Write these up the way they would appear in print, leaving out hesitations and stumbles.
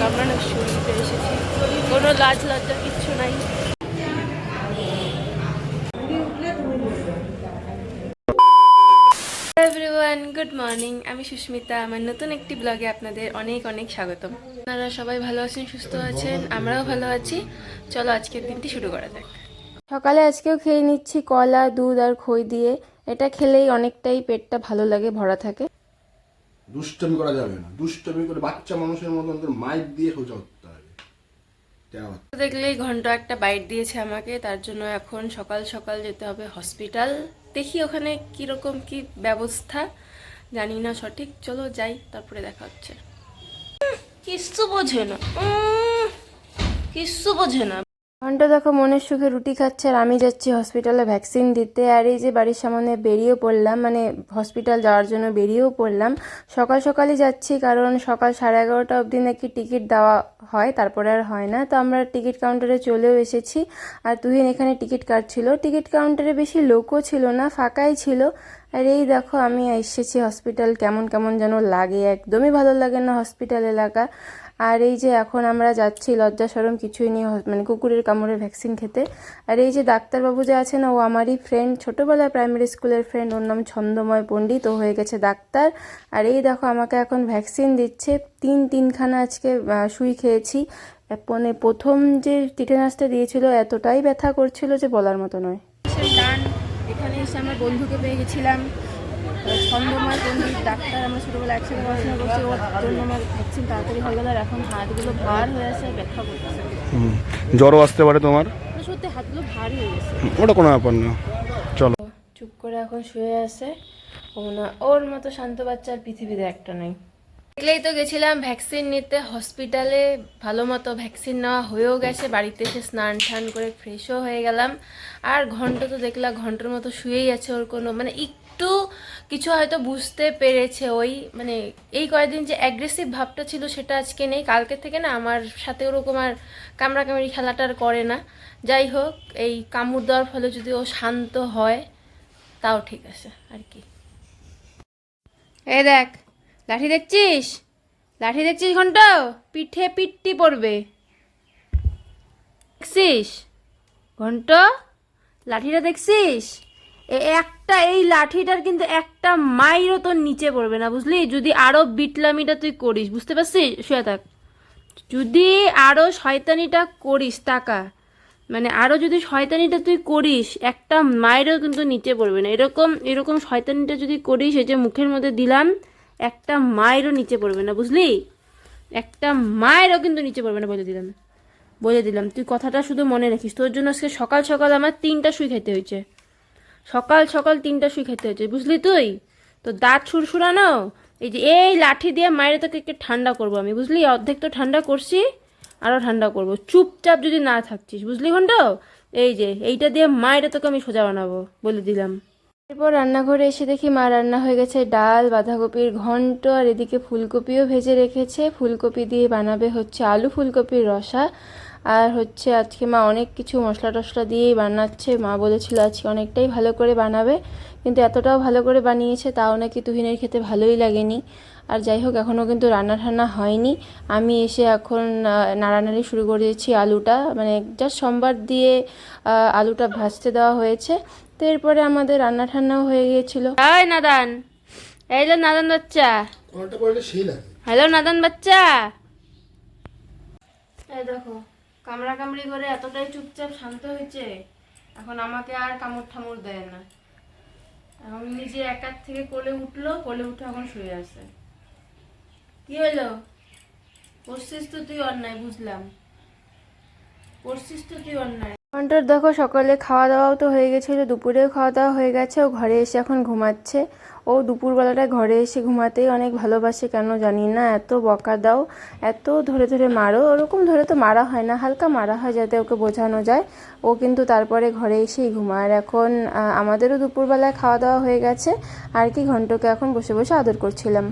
আমরা না শুরুতে এসেছি, কোনো লাজ লজ্জার কিচ্ছু নাই। Everyone, good morning. আমি সুস্মিতা। আমার নতুন একটি ব্লগে আপনাদের অনেক অনেক স্বাগতম। আপনারা সবাই ভালো আছেন, সুস্থ আছেন, আমরাও ভালো আছি। চলো আজকের দিনটি শুরু করা যাক। সকালে আজকেও খেয়ে নিচ্ছি কলা, দুধ আর খই দিয়ে। এটা খেলেই অনেকটাই পেটটা ভালো লাগে, ভরা থাকে। দুষ্টমি করা যাবে না, দুষ্টমি করে বাচ্চা মানুষের মতন মাইক দিয়ে সোজা করতে হবে। দেখলেই ঘন্টা একটা বাইট দিয়েছে আমাকে, তার জন্য এখন সকাল সকাল যেতে হবে হসপিটাল। দেখি ওখানে কিরকম কি ব্যবস্থা, জানি না সঠিক। চলো যাই, তারপরে দেখা হচ্ছে। কিচ্ছু বোঝে না, কিচ্ছু বোঝে না। ঘন্টা দেখো মনের সুখে রুটি খাচ্ছে, আর আমি যাচ্ছি হসপিটালে ভ্যাকসিন দিতে। আর এই যে বাড়ির সামনে বেরিয়েও পড়লাম, মানে হসপিটাল যাওয়ার জন্য বেরিয়েও পড়লাম। সকাল সকালই যাচ্ছি, কারণ সকাল 11:30 অবধি নাকি টিকিট দেওয়া হয়, তারপরে আর হয় না। তো আমরা টিকিট কাউন্টারে চলেও এসেছি, আর তুহিন এখানে টিকিট কাটছিল। টিকিট কাউন্টারে বেশি লোকও ছিল না, ফাঁকাই ছিল। আর এই দেখো আমি এসেছি হসপিটাল। কেমন কেমন যেন লাগে, একদমই ভালো লাগে না হসপিটাল এলাকা। আর এই যে এখন আমরা যাচ্ছি, লজ্জা শরম কিছুই নেই, মানে কুকুরের কামড়ের ভ্যাকসিন খেতে। আর এই যে ডাক্তারবাবু যে আছেন, ও আমারই ফ্রেন্ড, ছোটোবেলায় প্রাইমারি স্কুলের ফ্রেন্ড। ওর নাম ছন্দময় পণ্ডিত, ও হয়ে গেছে ডাক্তার। আর এই দেখো আমাকে এখন ভ্যাকসিন দিচ্ছে। তিনখানা আজকে সুই খেয়েছি। মানে প্রথম যে টিটেনাসটা দিয়েছিল এতটাই ব্যথা করছিল যে বলার মতো নয়। এখানে এসে আমার বন্ধুকে পেয়ে গেছিলাম, ছন্দময় পণ্ডিত ডাক্তার। আমরা ছোটোবেলা একসাথে পড়াশোনা করছি, ওর জন্য আমার ভ্যাকসিন তাড়াতাড়ি হয়ে গেল। আর এখন হাতগুলো ভার হয়ে আছে, ব্যথা করতেছে। জ্বরও আসতে পারে তোমার, সত্যি হাতগুলো ভারী হয়ে গেছে। ওটা কোনো ব্যাপার না, চলো। চুপ করে এখন শুয়ে আছে। ও না, ওর মতো শান্ত বাচ্চা আর পৃথিবীতে একটা নাই। দেখলেই তো গেছিলাম ভ্যাকসিন নিতে হসপিটালে, ভালো মতো ভ্যাকসিন নেওয়া হয়েও গেছে। বাড়িতে এসে স্নান টান করে ফ্রেশও হয়ে গেলাম। আর ঘন্টা তো দেখলাম ঘন্টার মতো শুয়েই আছে। ওর কোনো মানে একটু কিছু হয়তো বুঝতে পেরেছে। ওই মানে এই কয়েকদিন যে অ্যাগ্রেসিভ ভাবটা ছিল সেটা আজকে নেই। কালকে থেকে না আমার সাথে ওরকম আর কামড়াকামড়ি খেলাটা আর করে না। যাই হোক, এই কামড় দেওয়ার ফলে যদি ও শান্ত হয় তাও ঠিক আছে আর কি। এই দেখ লাঠি দেখছিস, লাঠি দেখছিস ঘন্টা, পিঠে পিট্টি পড়বে। দেখছিস ঘন্টা, লাঠিটা দেখছিস? একটা এই লাঠিটার কিন্তু একটা মাইরও তোর নিচে পড়বে না, বুঝলি? যদি আরো বিটলামিটা তুই করিস, বুঝতে পারছিস? শুয়ে থাক। যদি আরো শয়তানিটা করিস, টাকা মানে আরো যদি শয়তানিটা তুই করিস, একটা মায়েরও কিন্তু নিচে পড়বে না। এরকম এরকম শয়তানিটা যদি করিস, এই যে মুখের মধ্যে দিলাম, একটা মায়েরও নিচে পড়বে না, বুঝলি? একটা মায়েরও কিন্তু নিচে পড়বে না, বলে দিলাম, বলে দিলাম। তুই কথাটা শুধু মনে রাখিস। তোর জন্য আজকে সকাল সকাল আমার 3টা সুই খেতে হয়েছে, সকাল সকাল 3টা সুই খেতে হয়েছে, বুঝলি? তুই তো দাঁত সুরসুরানো, এই যে এই লাঠি দিয়ে মায়ের তোকে একটু ঠান্ডা করবো আমি, বুঝলি? অর্ধেক তো ঠান্ডা করছি, আরো ঠান্ডা করবো। চুপচাপ যদি না থাকছিস, বুঝলি ঘন্টা? এই যে এইটা দিয়ে মায়ের তোকে আমি সোজা বানাবো, বলে দিলাম। এরপর রান্নাঘরে এসে দেখি মা রান্না হয়ে গেছে ডাল, বাঁধাকপির ঘন্ট, আর এদিকে ফুলকপিও ভেজে রেখেছে। ফুলকপি দিয়ে বানাবে হচ্ছে আলু ফুলকপির রসা। আর হচ্ছে আজকে মা অনেক কিছু মশলা টশলা দিয়েই বানাচ্ছে। মা বলেছিল আজকে অনেকটাই ভালো করে বানাবে, কিন্তু এতটাও ভালো করে বানিয়েছে তাও নাকি তুহিনের খেতে ভালোই লাগেনি। আর যাই হোক, এখনও কিন্তু রান্না ঠান্না হয়নি। আমি এসে এখন নাড়ানাড়ি শুরু করে দিয়েছি আলুটা, মানে জাস্ট সোমবার দিয়ে আলুটা ভাজতে দেওয়া হয়েছে। তো এরপরে আমাদের রান্না ঠান্নাও হয়ে গিয়েছিল। এই নাদান, এই লো নাদান বাচ্চা, হ্যালো নাদান বাচ্চা। এই দেখো কামড়া কামড়ি করে এতটাই চুপচাপ শান্ত হয়েছে, এখন আমাকে আর কামড় ঠামড় দেয় না। এখন নিজে একার থেকে কোলে উঠলো, কোলে উঠে এখন শুয়ে আছে। কি হলো? করছিস তো তুই অন্যায়, বুঝলাম, করছিস তো তুই অন্যায়। ঘন্টার দেখো সকালে খাওয়া দাওয়াও তো হয়ে গেছিলো, দুপুরেও খাওয়া দাওয়া হয়ে গেছে। ও ঘরে এসে এখন ঘুমাচ্ছে। ও দুপুরবেলাটায় ঘরে এসে ঘুমাতেই অনেক ভালোবাসে, কেন জানি না। এত বকা দাও, এত ধরে ধরে মারো। ওরকম ধরে তো মারা হয় না, হালকা মারা হয় যাতে ওকে বোঝানো যায়। ও কিন্তু তারপরে ঘরে এসেই ঘুমায়। আর এখন আমাদেরও দুপুরবেলায় খাওয়া দাওয়া হয়ে গেছে, আর কি ঘন্টকে এখন বসে বসে আদর করছিলাম।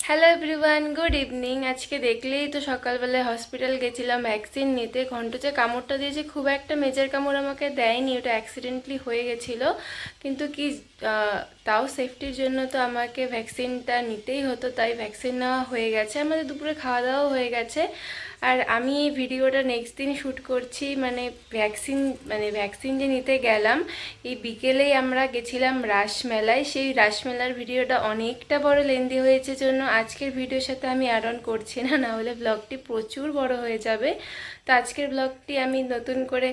Hello everyone, good evening. আজকে দেখলেই তো সকালবেলায় হসপিটাল গেছিলাম ভ্যাকসিন নিতে। ঘন্ট যে কামড়টা দিয়েছে খুব একটা মেজর কামড় আমাকে দেয়নি, ওটা অ্যাক্সিডেন্টলি হয়ে গেছিলো। কিন্তু কি তাও সেফটির জন্য তো আমাকে ভ্যাকসিনটা নিতেই হতো, তাই ভ্যাকসিন নেওয়া হয়ে গেছে। আমাদের দুপুরে খাওয়া দাওয়াও হয়ে গেছে। আর আমি এই ভিডিওটা নেক্সট দিন শ্যুট করছি, মানে ভ্যাকসিন যে নিতে গেলাম এই বিকেলেই আমরা গেছিলাম রাসমেলায়। সেই রাসমেলার ভিডিওটা অনেকটা বড় লেন্দি হয়েছে জন্য আজকের ভিডিওর সাথে আমি অ্যাড অন করছি না, না হলে ব্লগটি প্রচুর বড় হয়ে যাবে। তো আজকের ব্লগটি আমি নতুন করে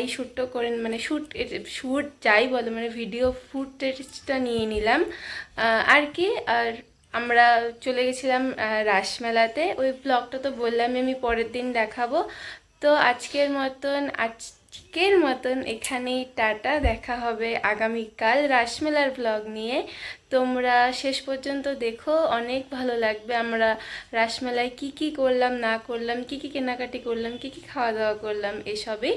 এই শ্যুটটা করে মানে শ্যুট যাই বলো মানে ভিডিও ফুটেজটা নিয়ে নিলাম আর কি। আর আমরা চলে গেছিলাম রাসমেলাতে। ওই ব্লগটা তো বললামই আমি পরের দিন দেখাবো। তো আজকের মতন এখানেই টাটা, দেখা হবে আগামীকাল রাসমেলার ব্লগ নিয়ে। তোমরা শেষ পর্যন্ত দেখো, অনেক ভালো লাগবে। আমরা রাসমেলায় কি কি করলাম না করলাম, কি কি কেনাকাটি করলাম, কি কি খাওয়া দাওয়া করলাম, এসবই।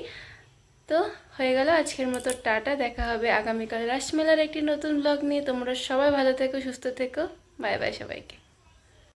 তো হয়ে গেল আজকের মতো টাটা, দেখা হবে আগামীকাল রাসমেলার একটি নতুন ব্লগ নিয়ে। তোমরা সবাই ভালো থেকো, সুস্থ থেকো, বাই বাই সবাইকে।